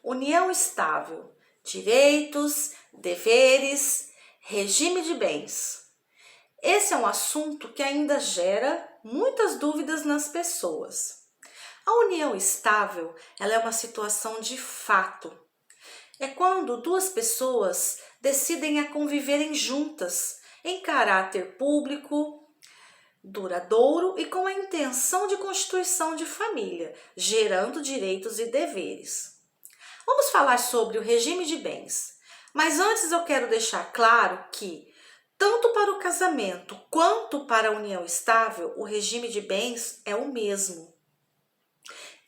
união estável, direitos, deveres, regime de bens. Esse é um assunto que ainda gera muitas dúvidas nas pessoas. A união estável, ela é uma situação de fato. É quando duas pessoas decidem a conviverem juntas, em caráter público, duradouro e com a intenção de constituição de família, gerando direitos e deveres. Vamos falar sobre o regime de bens, mas antes eu quero deixar claro que, tanto para o casamento quanto para a união estável, o regime de bens é o mesmo.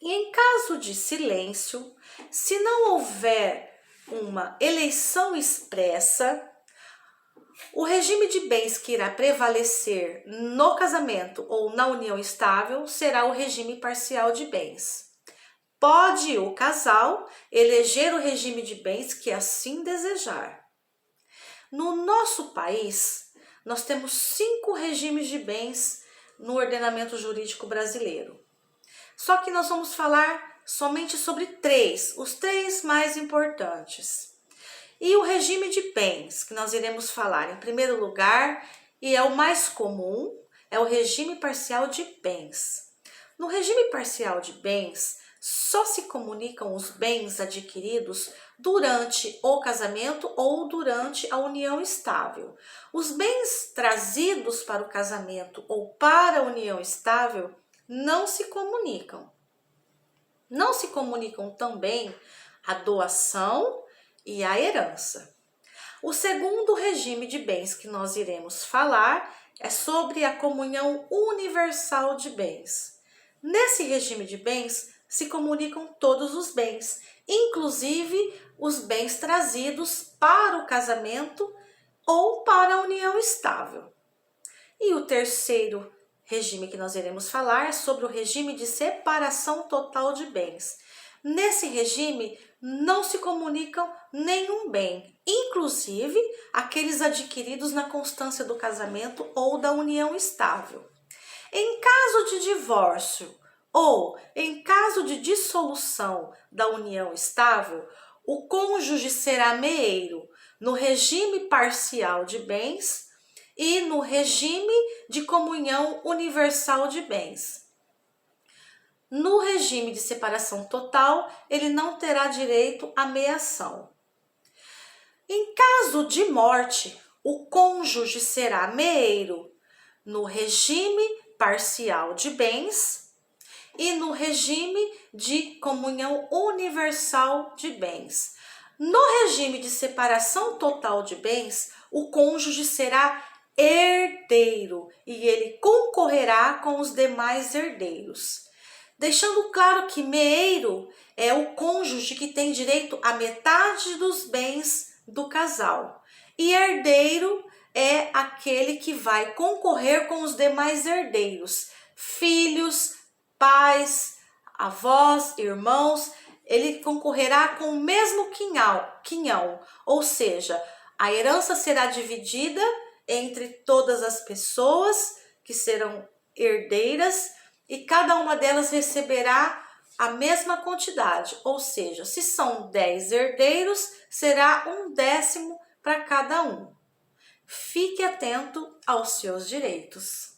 E em caso de silêncio, se não houver uma eleição expressa, o regime de bens que irá prevalecer no casamento ou na união estável será o regime parcial de bens. Pode o casal eleger o regime de bens que assim desejar. No nosso país, nós temos 5 regimes de bens no ordenamento jurídico brasileiro. Só que nós vamos falar somente sobre 3, os 3 mais importantes. E o regime de bens, que nós iremos falar em primeiro lugar, e é o mais comum, é o regime parcial de bens. No regime parcial de bens, só se comunicam os bens adquiridos durante o casamento ou durante a união estável. Os bens trazidos para o casamento ou para a união estável não se comunicam. Não se comunicam também a doação e a herança. O segundo regime de bens que nós iremos falar é sobre a comunhão universal de bens. Nesse regime de bens se comunicam todos os bens, inclusive os bens trazidos para o casamento ou para a união estável. E o terceiro regime que nós iremos falar é sobre o regime de separação total de bens. Nesse regime, não se comunicam nenhum bem, inclusive aqueles adquiridos na constância do casamento ou da união estável. Em caso de divórcio ou em caso de dissolução da união estável, o cônjuge será meeiro no regime parcial de bens e no regime de comunhão universal de bens. No regime de separação total, ele não terá direito à meação. Em caso de morte, o cônjuge será meeiro no regime parcial de bens e no regime de comunhão universal de bens. No regime de separação total de bens, o cônjuge será herdeiro e ele concorrerá com os demais herdeiros. Deixando claro que meeiro é o cônjuge que tem direito à metade dos bens do casal. E herdeiro é aquele que vai concorrer com os demais herdeiros, filhos, pais, avós, irmãos. Ele concorrerá com o mesmo quinhão, ou seja, a herança será dividida entre todas as pessoas que serão herdeiras e cada uma delas receberá a mesma quantidade, ou seja, se são 10 herdeiros, será 1/10 para cada um. Fique atento aos seus direitos.